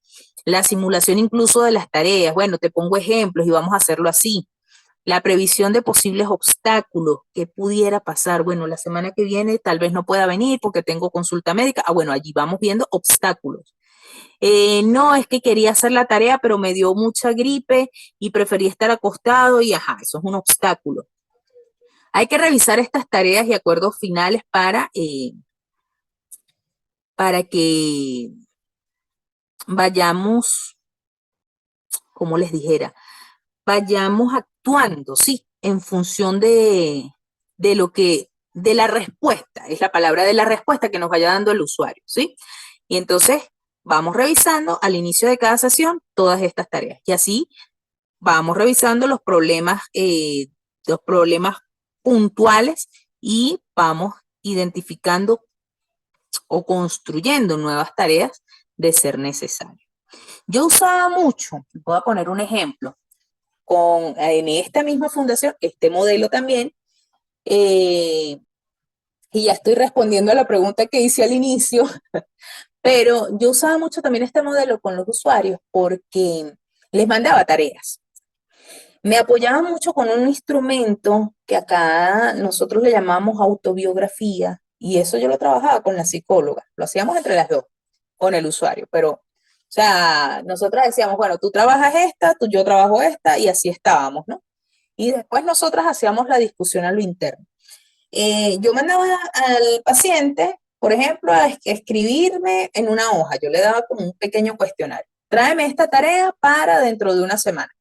la simulación incluso de las tareas. Bueno, te pongo ejemplos y vamos a hacerlo así. La previsión de posibles obstáculos que pudiera pasar. Bueno, la semana que viene tal vez no pueda venir porque tengo consulta médica. Ah, bueno, allí vamos viendo obstáculos. No, es que quería hacer la tarea, pero me dio mucha gripe y preferí estar acostado y ajá, eso es un obstáculo. Hay que revisar estas tareas y acuerdos finales para que vayamos, como les dijera, vayamos actuando, sí, en función de lo que, de la respuesta, es la palabra de la respuesta que nos vaya dando el usuario, ¿sí? Y entonces vamos revisando al inicio de cada sesión todas estas tareas y así vamos revisando los problemas puntuales y vamos identificando o construyendo nuevas tareas de ser necesario. Yo usaba mucho, voy a poner un ejemplo, en esta misma fundación, este modelo también, eh, y ya estoy respondiendo a la pregunta que hice al inicio, pero yo usaba mucho también este modelo con los usuarios porque les mandaba tareas. Me apoyaba mucho con un instrumento que acá nosotros le llamamos autobiografía, y eso yo lo trabajaba con la psicóloga, lo hacíamos entre las dos, con el usuario, pero, o sea, nosotras decíamos, bueno, tú trabajas esta, yo trabajo esta, y así estábamos, ¿no? Y después nosotras hacíamos la discusión a lo interno. Yo mandaba al paciente, por ejemplo, a escribirme en una hoja, yo le daba como un pequeño cuestionario, tráeme esta tarea para dentro de una semana.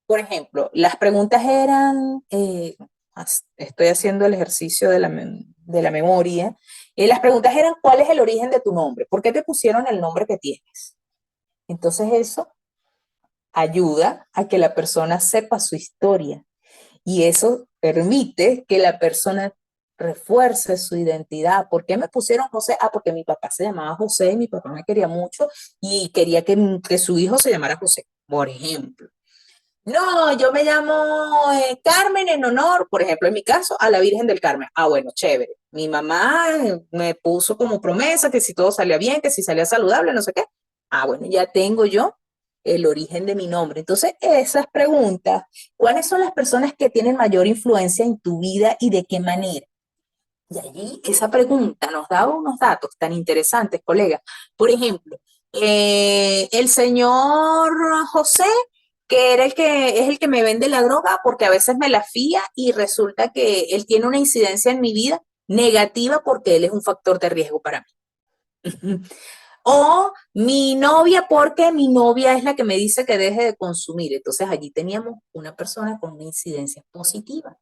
Por ejemplo, las preguntas eran, estoy haciendo el ejercicio de la memoria, las preguntas eran, ¿cuál es el origen de tu nombre? ¿Por qué te pusieron el nombre que tienes? Entonces eso ayuda a que la persona sepa su historia y eso permite que la persona refuerce su identidad. ¿Por qué me pusieron José? Ah, porque mi papá se llamaba José y mi papá me quería mucho y quería que su hijo se llamara José, por ejemplo. No, yo me llamo Carmen en honor, por ejemplo, en mi caso, a la Virgen del Carmen. Ah, bueno, chévere. Mi mamá me puso como promesa que si todo salía bien, que si salía saludable, no sé qué. Ah, bueno, ya tengo yo el origen de mi nombre. Entonces, esas preguntas, ¿cuáles son las personas que tienen mayor influencia en tu vida y de qué manera? Y allí esa pregunta nos da unos datos tan interesantes, colegas. Por ejemplo, el señor José, que era es el que me vende la droga porque a veces me la fía y resulta que él tiene una incidencia en mi vida negativa porque él es un factor de riesgo para mí. O mi novia porque mi novia es la que me dice que deje de consumir. Entonces allí teníamos una persona con una incidencia positiva.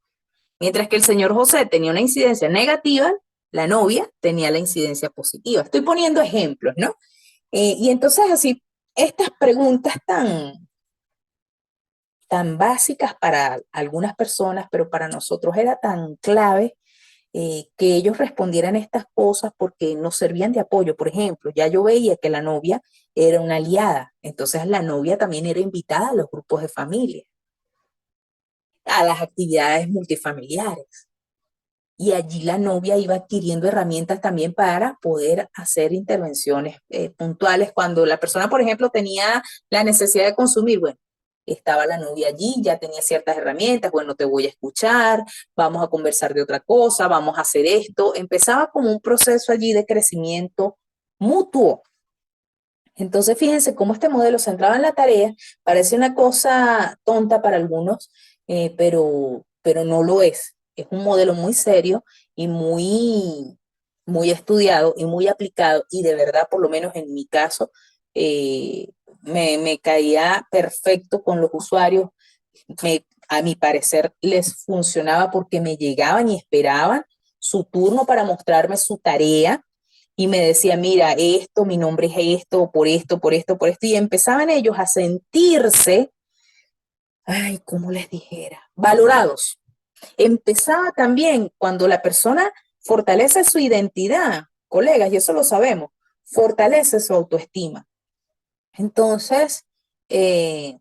Mientras que el señor José tenía una incidencia negativa, la novia tenía la incidencia positiva. Estoy poniendo ejemplos, ¿no? Y entonces así, estas preguntas tan básicas para algunas personas, pero para nosotros era tan clave que ellos respondieran estas cosas porque nos servían de apoyo. Por ejemplo, ya yo veía que la novia era una aliada, entonces la novia también era invitada a los grupos de familia, a las actividades multifamiliares. Y allí la novia iba adquiriendo herramientas también para poder hacer intervenciones puntuales cuando la persona, por ejemplo, tenía la necesidad de consumir. Bueno, estaba la novia allí, ya tenía ciertas herramientas, bueno, te voy a escuchar, vamos a conversar de otra cosa, vamos a hacer esto. Empezaba como un proceso allí de crecimiento mutuo. Entonces, fíjense cómo este modelo centrado en la tarea parece una cosa tonta para algunos, pero no lo es. Es un modelo muy serio y muy estudiado y muy aplicado y de verdad, por lo menos en mi caso, me caía perfecto con los usuarios. A mi parecer les funcionaba porque me llegaban y esperaban su turno para mostrarme su tarea y me decía, mira, esto, mi nombre es esto, por esto, por esto, por esto, y empezaban ellos a sentirse, ay, ¿cómo les dijera? Valorados. Empezaba también cuando la persona fortalece su identidad, colegas, y eso lo sabemos, fortalece su autoestima. Entonces, eh,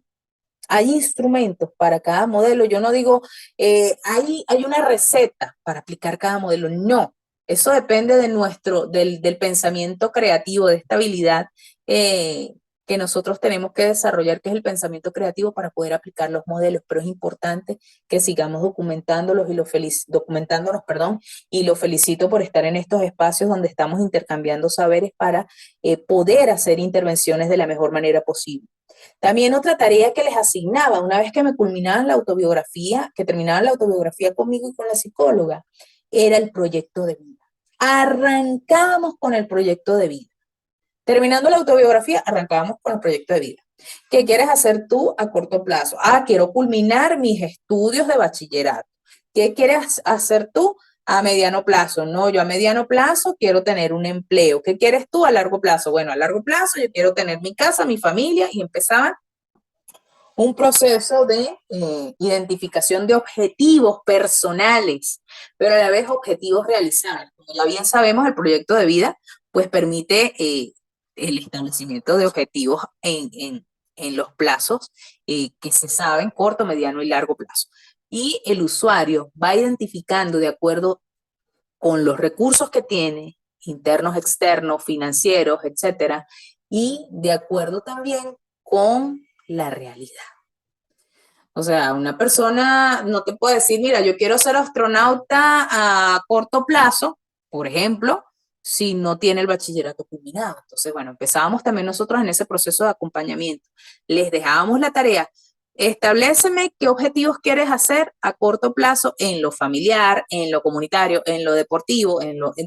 hay instrumentos para cada modelo. Yo no digo, hay una receta para aplicar cada modelo. No, eso depende de del pensamiento creativo, de esta habilidad que nosotros tenemos que desarrollar, que es el pensamiento creativo para poder aplicar los modelos. Pero es importante que sigamos documentándolos documentándonos, perdón, y lo felicito por estar en estos espacios donde estamos intercambiando saberes para poder hacer intervenciones de la mejor manera posible. También otra tarea que les asignaba, una vez que me culminaban la autobiografía, que terminaban la autobiografía conmigo y con la psicóloga, era el proyecto de vida. Arrancábamos con el proyecto de vida. Terminando la autobiografía, arrancábamos con el proyecto de vida. ¿Qué quieres hacer tú a corto plazo? Ah, quiero culminar mis estudios de bachillerato. ¿Qué quieres hacer tú a mediano plazo? No, yo a mediano plazo quiero tener un empleo. ¿Qué quieres tú a largo plazo? Bueno, a largo plazo yo quiero tener mi casa, mi familia y empezaban un proceso de identificación de objetivos personales, pero a la vez objetivos realizables. Como ya bien sabemos, el proyecto de vida pues permite el establecimiento de objetivos en los plazos que se saben, corto, mediano y largo plazo. Y el usuario va identificando de acuerdo con los recursos que tiene, internos, externos, financieros, etcétera, y de acuerdo también con la realidad. O sea, una persona no te puede decir, mira, yo quiero ser astronauta a corto plazo, por ejemplo, si no tiene el bachillerato culminado. Entonces, bueno, empezábamos también nosotros en ese proceso de acompañamiento. Les dejábamos la tarea, establéceme qué objetivos quieres hacer a corto plazo en lo familiar, en lo comunitario, en lo deportivo,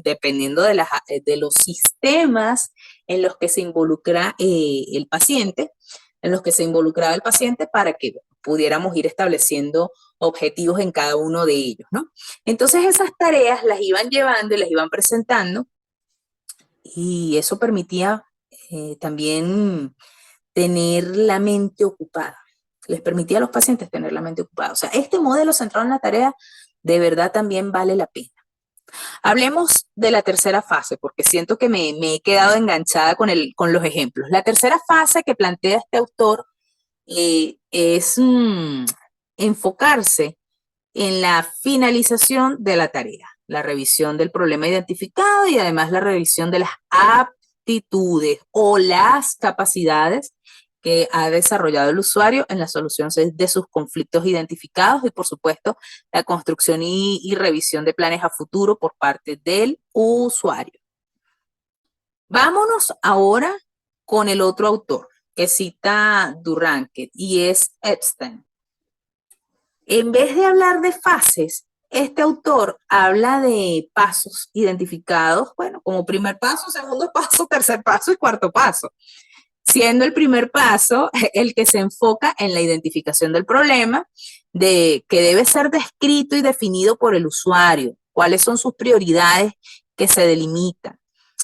dependiendo de los sistemas en los que se involucra el paciente, en los que se involucraba el paciente para que pudiéramos ir estableciendo objetivos en cada uno de ellos, ¿no? Entonces esas tareas las iban llevando y las iban presentando y eso permitía también tener la mente ocupada. Les permitía a los pacientes tener la mente ocupada. O sea, este modelo centrado en la tarea de verdad también vale la pena. Hablemos de la tercera fase, porque siento que me he quedado enganchada con los ejemplos. La tercera fase que plantea este autor es enfocarse en la finalización de la tarea, la revisión del problema identificado y además la revisión de las aptitudes o las capacidades que ha desarrollado el usuario en la solución de sus conflictos identificados y, por supuesto, la construcción y revisión de planes a futuro por parte del usuario. Vámonos ahora con el otro autor que cita Durkheim y es Epstein. En vez de hablar de fases, este autor habla de pasos identificados, bueno, como primer paso, segundo paso, tercer paso y cuarto paso. Siendo el primer paso el que se enfoca en la identificación del problema, que debe ser descrito y definido por el usuario, cuáles son sus prioridades que se delimitan,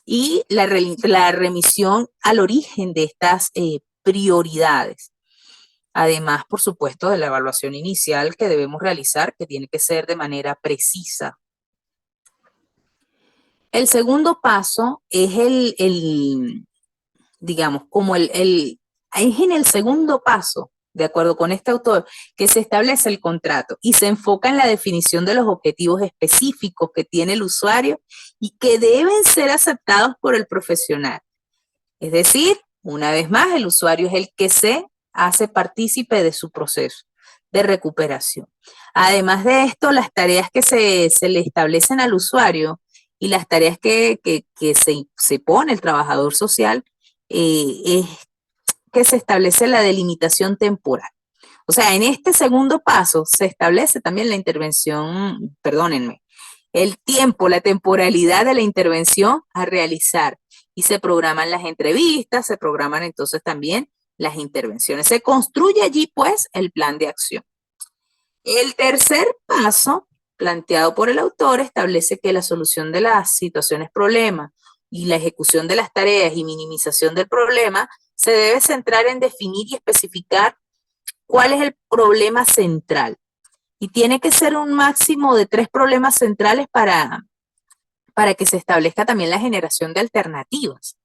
y la remisión al origen de estas prioridades. Además, por supuesto, de la evaluación inicial que debemos realizar, que tiene que ser de manera precisa. El segundo paso es digamos, es en el segundo paso, de acuerdo con este autor, que se establece el contrato y se enfoca en la definición de los objetivos específicos que tiene el usuario y que deben ser aceptados por el profesional. Es decir, una vez más, el usuario es el que se hace partícipe de su proceso de recuperación. Además de esto, las tareas que se le establecen al usuario y las tareas que se pone el trabajador social, es que se establece la delimitación temporal. O sea, en este segundo paso se establece también la intervención, perdónenme, el tiempo, la temporalidad de la intervención a realizar y se programan las entrevistas, se programan entonces también las intervenciones. Se construye allí pues el plan de acción. El tercer paso planteado por el autor establece que la solución de las situaciones problema y la ejecución de las tareas y minimización del problema se debe centrar en definir y especificar cuál es el problema central. Y tiene que ser un máximo de 3 problemas centrales para que se establezca también la generación de alternativas,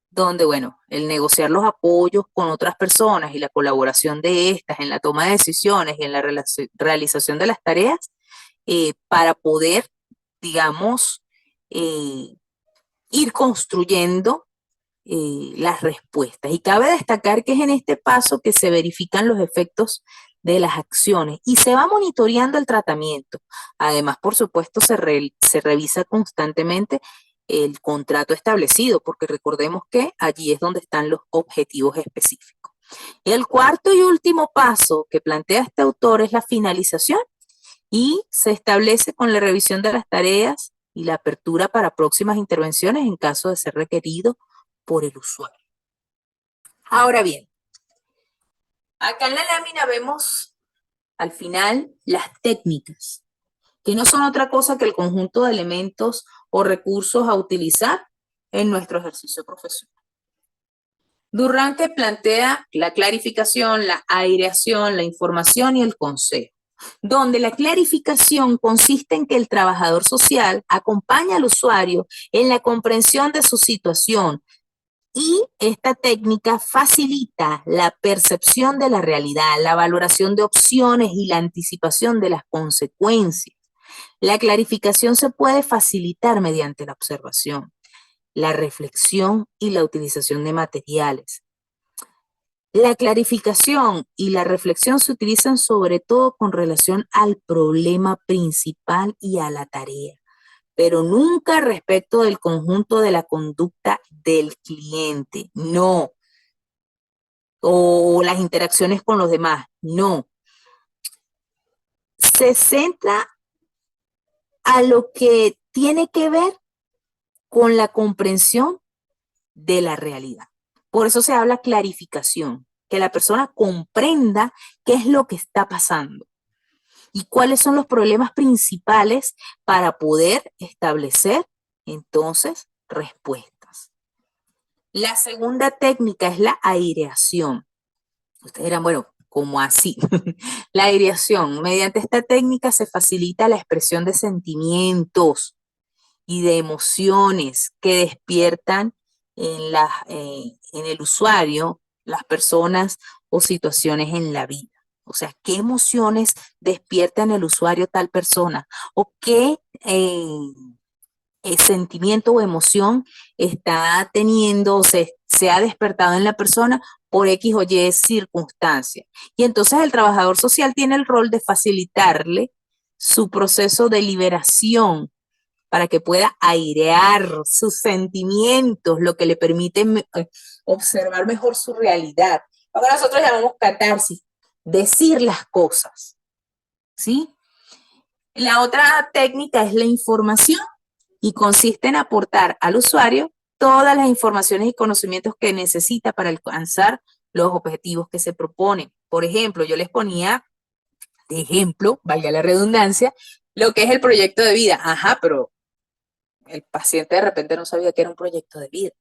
donde, bueno, el negociar los apoyos con otras personas y la colaboración de estas en la toma de decisiones y en la realización de las tareas, para poder, digamos, ir construyendo las respuestas. Y cabe destacar que es en este paso que se verifican los efectos de las acciones y se va monitoreando el tratamiento. Además, por supuesto, se revisa constantemente el contrato establecido, porque recordemos que allí es donde están los objetivos específicos. El cuarto y último paso que plantea este autor es la finalización y se establece con la revisión de las tareas y la apertura para próximas intervenciones en caso de ser requerido por el usuario. Ahora bien, acá en la lámina vemos al final las técnicas, que no son otra cosa que el conjunto de elementos o recursos a utilizar en nuestro ejercicio profesional. Durante plantea la clarificación, la aireación, la información y el consejo, donde la clarificación consiste en que el trabajador social acompaña al usuario en la comprensión de su situación, y esta técnica facilita la percepción de la realidad, la valoración de opciones y la anticipación de las consecuencias. La clarificación se puede facilitar mediante la observación, la reflexión y la utilización de materiales. La clarificación y la reflexión se utilizan sobre todo con relación al problema principal y a la tarea, pero nunca respecto del conjunto de la conducta del cliente, no. O las interacciones con los demás, no. Se centra a lo que tiene que ver con la comprensión de la realidad. Por eso se habla clarificación, que la persona comprenda qué es lo que está pasando y cuáles son los problemas principales para poder establecer entonces respuestas. La segunda técnica es la aireación. Ustedes dirán, bueno, ¿cómo así? La aireación. Mediante esta técnica se facilita la expresión de sentimientos y de emociones que despiertan en el usuario las personas o situaciones en la vida. O sea, ¿qué emociones despierta en el usuario tal persona? ¿O qué sentimiento o emoción está teniendo o se ha despertado en la persona por X o Y circunstancia? Y entonces el trabajador social tiene el rol de facilitarle su proceso de liberación para que pueda airear sus sentimientos, lo que le permite observar mejor su realidad. Lo que nosotros llamamos catarsis, decir las cosas, ¿sí? La otra técnica es la información y consiste en aportar al usuario todas las informaciones y conocimientos que necesita para alcanzar los objetivos que se proponen. Por ejemplo, yo les ponía de ejemplo, valga la redundancia, lo que es el proyecto de vida. Ajá, pero el paciente de repente no sabía que era un proyecto de vida.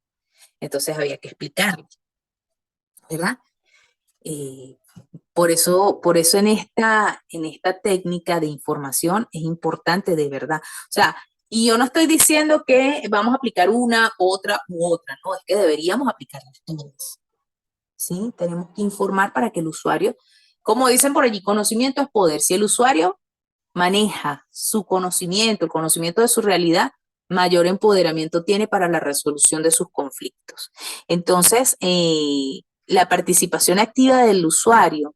Entonces había que explicarle, ¿verdad? Por eso en esta técnica de información es importante de verdad. O sea, y yo no estoy diciendo que vamos a aplicar una, otra u otra, no, es que deberíamos aplicarlas todas. ¿Sí? Tenemos que informar para que el usuario, como dicen por allí, conocimiento es poder. Si el usuario maneja su conocimiento, el conocimiento de su realidad, mayor empoderamiento tiene para la resolución de sus conflictos. Entonces, la participación activa del usuario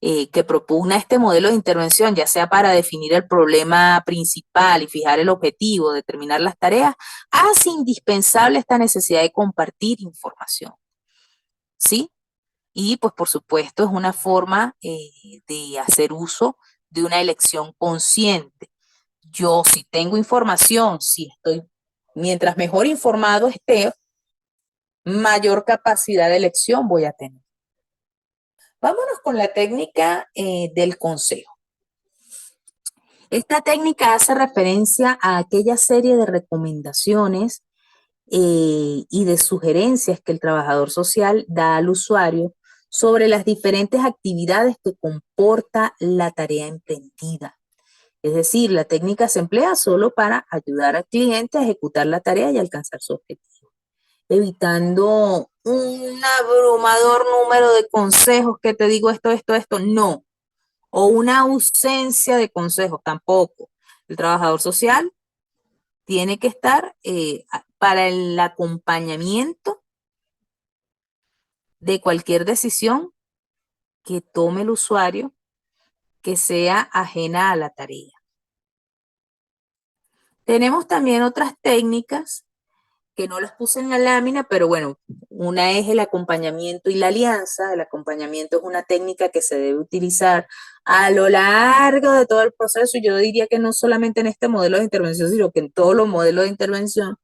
que propugna este modelo de intervención, ya sea para definir el problema principal y fijar el objetivo, determinar las tareas, hace indispensable esta necesidad de compartir información, ¿sí? Y pues por supuesto es una forma de hacer uso de una elección consciente. Yo si tengo información, si estoy, mientras mejor informado esté, mayor capacidad de elección voy a tener. Vámonos con la técnica del consejo. Esta técnica hace referencia a aquella serie de recomendaciones y de sugerencias que el trabajador social da al usuario sobre las diferentes actividades que comporta la tarea emprendida. Es decir, la técnica se emplea solo para ayudar al cliente a ejecutar la tarea y alcanzar su objetivo, evitando un abrumador número de consejos que te digo esto, no, o una ausencia de consejos tampoco. El trabajador social tiene que estar para el acompañamiento de cualquier decisión que tome el usuario que sea ajena a la tarea. Tenemos también otras técnicas que no las puse en la lámina, pero bueno, una es el acompañamiento y la alianza. El acompañamiento es una técnica que se debe utilizar a lo largo de todo el proceso. Yo diría que no solamente en este modelo de intervención, sino que en todos los modelos de intervención,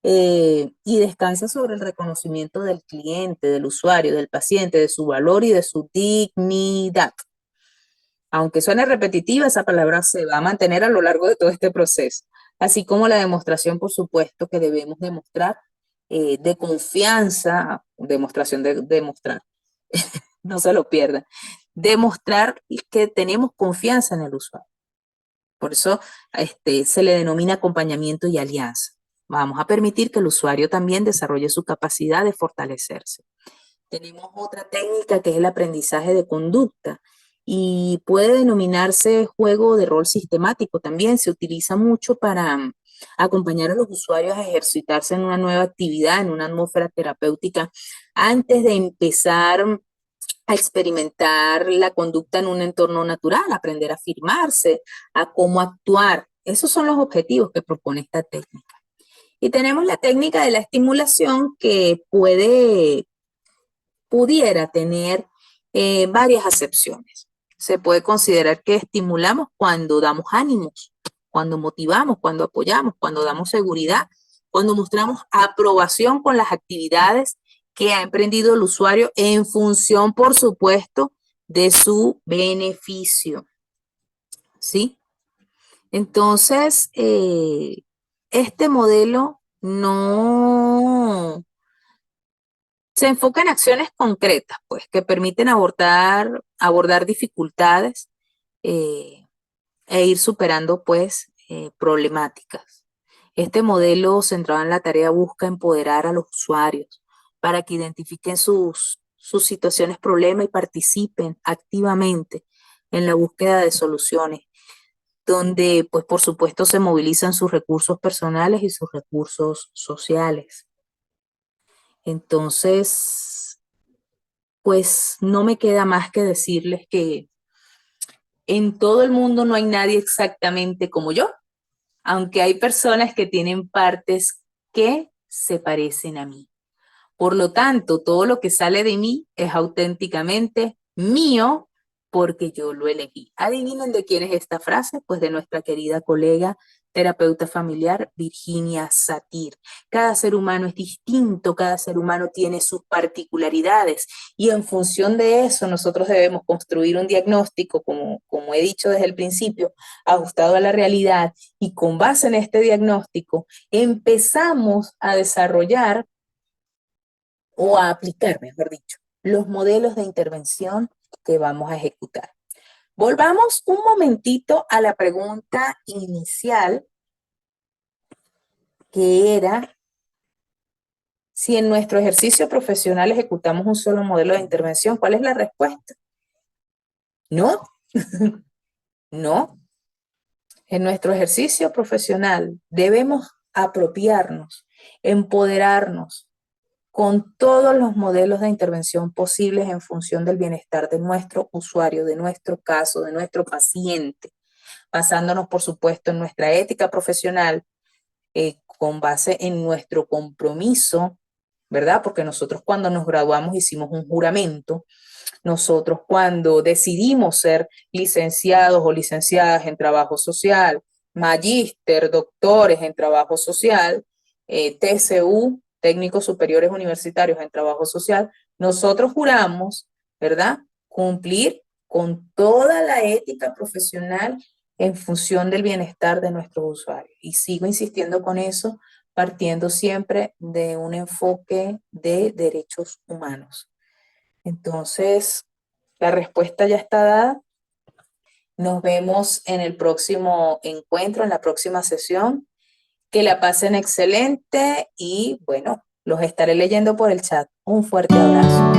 y descansa sobre el reconocimiento del cliente, del usuario, del paciente, de su valor y de su dignidad. Aunque suene repetitiva, esa palabra se va a mantener a lo largo de todo este proceso, así como la demostración, por supuesto, que debemos demostrar de confianza, demostración de demostrar, no se lo pierdan, demostrar que tenemos confianza en el usuario. Por eso se le denomina acompañamiento y alianza. Vamos a permitir que el usuario también desarrolle su capacidad de fortalecerse. Tenemos otra técnica que es el aprendizaje de conducta y puede denominarse juego de rol sistemático también. Se utiliza mucho para acompañar a los usuarios a ejercitarse en una nueva actividad, en una atmósfera terapéutica, antes de empezar a experimentar la conducta en un entorno natural, aprender a afirmarse, a cómo actuar. Esos son los objetivos que propone esta técnica. Y tenemos la técnica de la estimulación que pudiera tener varias acepciones. Se puede considerar que estimulamos cuando damos ánimos, cuando motivamos, cuando apoyamos, cuando damos seguridad, cuando mostramos aprobación con las actividades que ha emprendido el usuario en función, por supuesto, de su beneficio. ¿Sí? Entonces, este modelo no se enfoca en acciones concretas, pues, que permiten abordar dificultades eh, e ir superando, pues, problemáticas. Este modelo centrado en la tarea busca empoderar a los usuarios para que identifiquen sus situaciones problema y participen activamente en la búsqueda de soluciones, donde, pues, por supuesto, se movilizan sus recursos personales y sus recursos sociales. Entonces, pues no me queda más que decirles que en todo el mundo no hay nadie exactamente como yo, aunque hay personas que tienen partes que se parecen a mí. Por lo tanto, todo lo que sale de mí es auténticamente mío porque yo lo elegí. ¿Adivinen de quién es esta frase? Pues de nuestra querida colega terapeuta familiar Virginia Satir. Cada ser humano es distinto, cada ser humano tiene sus particularidades y en función de eso nosotros debemos construir un diagnóstico, como he dicho desde el principio, ajustado a la realidad, y con base en este diagnóstico empezamos a desarrollar o a aplicar, mejor dicho, los modelos de intervención que vamos a ejecutar. Volvamos un momentito a la pregunta inicial, que era si en nuestro ejercicio profesional ejecutamos un solo modelo de intervención. ¿Cuál es la respuesta? No, no. En nuestro ejercicio profesional debemos apropiarnos, empoderarnos, con todos los modelos de intervención posibles en función del bienestar de nuestro usuario, de nuestro caso, de nuestro paciente, basándonos, por supuesto, en nuestra ética profesional, con base en nuestro compromiso, ¿verdad? Porque nosotros cuando nos graduamos hicimos un juramento. Nosotros cuando decidimos ser licenciados o licenciadas en trabajo social, magíster, doctores en trabajo social, TSU, técnicos superiores universitarios en trabajo social, nosotros juramos, ¿verdad? Cumplir con toda la ética profesional en función del bienestar de nuestros usuarios. Y sigo insistiendo con eso, partiendo siempre de un enfoque de derechos humanos. Entonces, la respuesta ya está dada. Nos vemos en el próximo encuentro, en la próxima sesión. Que la pasen excelente y bueno, los estaré leyendo por el chat. Un fuerte abrazo.